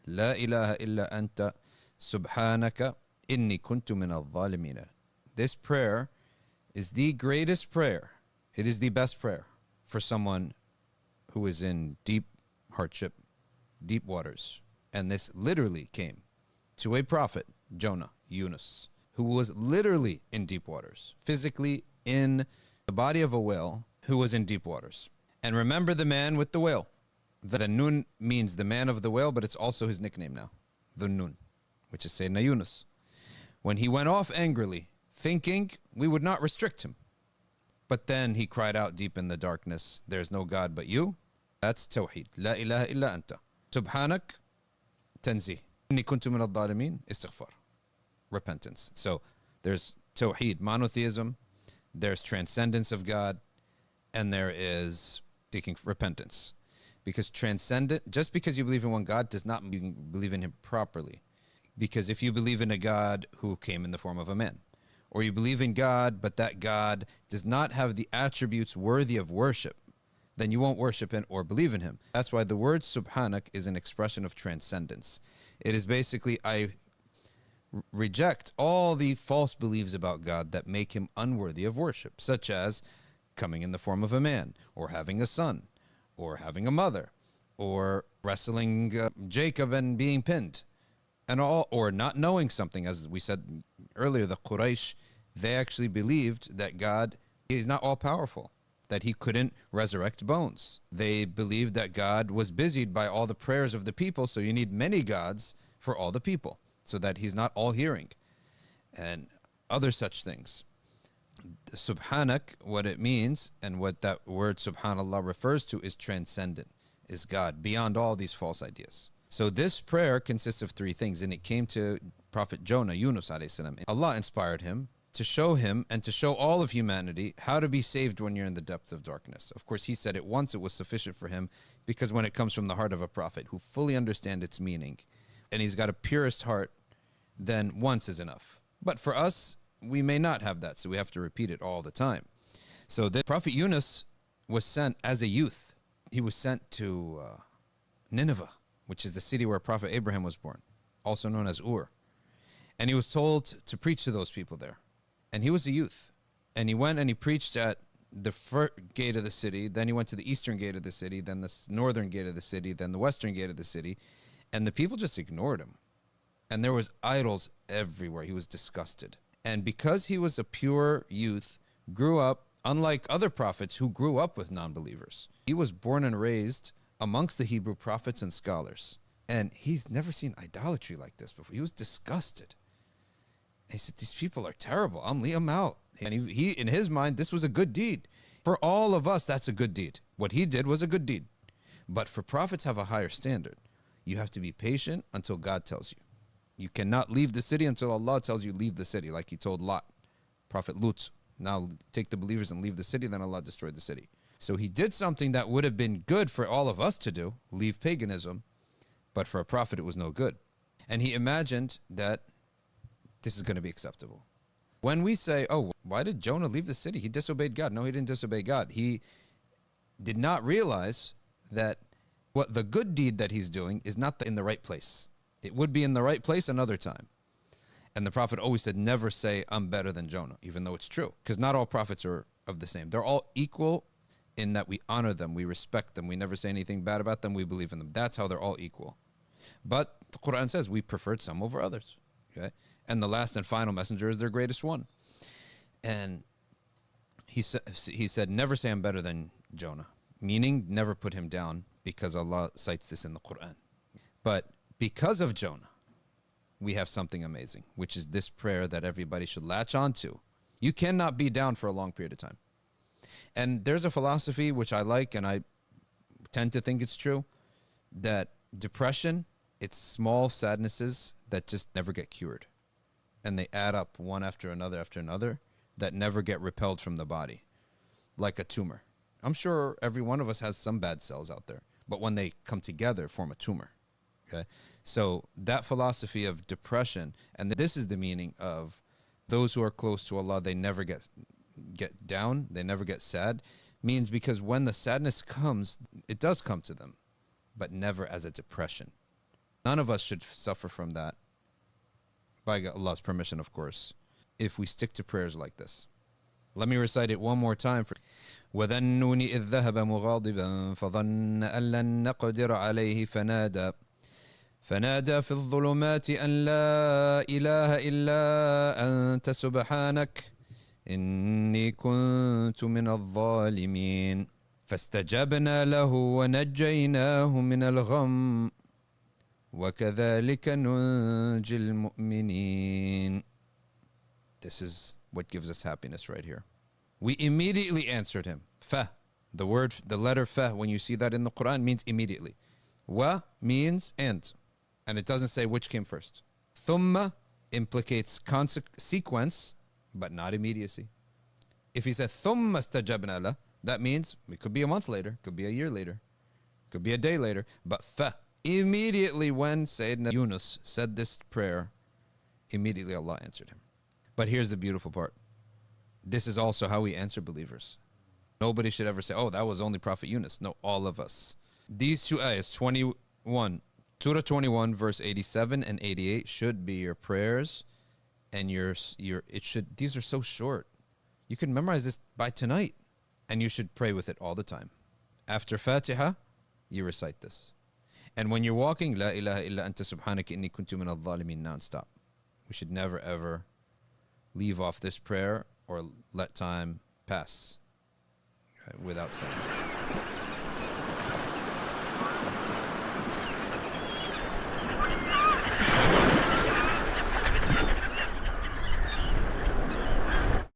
لا إله إلا أنت سبحانك إني كنت من الظالمين. This prayer is the greatest prayer. It is the best prayer for someone who is in deep hardship, deep waters. And this literally came to a prophet, Jonah, Yunus, who was literally in deep waters, physically in the body of a whale, who was in deep waters. And remember the man with the whale. The Nun means the man of the whale, but it's also his nickname now, the Nun, which is Sayyidina Yunus. When he went off angrily, thinking we would not restrict him, but then he cried out deep in the darkness, there's no God but you. That's Tawheed. La ilaha illa anta. Subhanak, tanzih. Inni kuntu min al-dhalimin, istighfar. Repentance. So there's Tawheed, monotheism, there's transcendence of God, and there is seeking repentance. Because transcendent, just because you believe in one God does not mean you believe in him properly. Because if you believe in a God who came in the form of a man, or you believe in God, but that God does not have the attributes worthy of worship, then you won't worship him or believe in him. That's why the word subhanak is an expression of transcendence. It is basically, I reject all the false beliefs about God that make him unworthy of worship, such as coming in the form of a man, or having a son, or having a mother, or wrestling Jacob and being pinned, and all, or not knowing something. As we said earlier, the Quraysh, they actually believed that God is not all-powerful, that he couldn't resurrect bones. They believed that God was busied by all the prayers of the people, so you need many gods for all the people, so that he's not all-hearing, and other such things. Subhanak, what it means, and what that word subhanallah refers to, is transcendent, is God, beyond all these false ideas. So this prayer consists of three things, and it came to Prophet Jonah, Yunus alayhi salam. Allah inspired him to show him and to show all of humanity how to be saved when you're in the depth of darkness. Of course, he said it once, it was sufficient for him, because when it comes from the heart of a prophet who fully understands its meaning, and he's got a purest heart, then once is enough. But for us, we may not have that, so we have to repeat it all the time. So the Prophet Yunus was sent as a youth. He was sent to Nineveh, which is the city where Prophet Abraham was born, also known as Ur. And he was told to preach to those people there. And he was a youth. And he went and he preached at the first gate of the city. Then he went to the eastern gate of the city, then the northern gate of the city, then the western gate of the city. And the people just ignored him. And there was idols everywhere. He was disgusted. And because he was a pure youth, grew up, unlike other prophets who grew up with non-believers. He was born and raised amongst the Hebrew prophets and scholars. And he's never seen idolatry like this before. He was disgusted. And he said, these people are terrible. I'm leave them out. And he, in his mind, this was a good deed. For all of us, that's a good deed. What he did was a good deed. But for prophets have a higher standard. You have to be patient until God tells you. You cannot leave the city until Allah tells you leave the city, like he told Lot, Prophet Lut. Now take the believers and leave the city, then Allah destroyed the city. So he did something that would have been good for all of us to do, leave paganism, but for a prophet it was no good. And he imagined that this is going to be acceptable. When we say, oh, why did Jonah leave the city? He disobeyed God. No, he didn't disobey God. He did not realize that what the good deed that he's doing is not in the right place. It would be in the right place another time. And the Prophet always said, never say, I'm better than Jonah, even though it's true. Because not all prophets are of the same. They're all equal in that we honor them, we respect them, we never say anything bad about them, we believe in them. That's how they're all equal. But the Quran says we preferred some over others. Okay? And the last and final messenger is their greatest one. And he said, never say I'm better than Jonah. Meaning, never put him down, because Allah cites this in the Quran. But because of Jonah, we have something amazing, which is this prayer that everybody should latch onto. You cannot be down for a long period of time. And there's a philosophy which I like, and I tend to think it's true, that depression, it's small sadnesses that just never get cured. And they add up one after another, that never get repelled from the body, like a tumor. I'm sure every one of us has some bad cells out there, but when they come together, form a tumor. Okay, so that philosophy of depression, and this is the meaning of those who are close to Allah, they never get down, they never get sad, means because when the sadness comes, it does come to them, but never as a depression. None of us should suffer from that, by Allah's permission, of course, if we stick to prayers like this. Let me recite it one more time. وَذَا النُّونِ إِذْ ذَهَبَ مُغَاضِبًا فَظَنَّ أَن لَّن نَّقْدِرَ عَلَيْهِ فنادى في الظلمات أن لا إله إلا أنت سبحانك إني كنت من الظالمين فاستجبنا له ونجيناه من الغم وكذلك ننجي المؤمنين. This is what gives us happiness right here. We immediately answered him. Fa, the letter fa, when you see that in the Quran, means immediately. Wa means and it doesn't say which came first. Thumma implicates sequence, but not immediacy. If he said thumma istajabna lah, that means it could be a month later, could be a year later, could be a day later. But fa, immediately when Sayyidina Yunus said this prayer, immediately Allah answered him. But here's the beautiful part. This is also how we answer believers. Nobody should ever say, oh, that was only Prophet Yunus. No, all of us. These two ayahs, 21, Surah 21, verse 87 and 88 should be your prayers, and these are so short. You can memorize this by tonight, and you should pray with it all the time. After Fatiha, you recite this. And when you're walking, La ilaha illa anta subhanaka inni kuntu min al-zalimin, non-stop. We should never ever leave off this prayer or let time pass without saying it.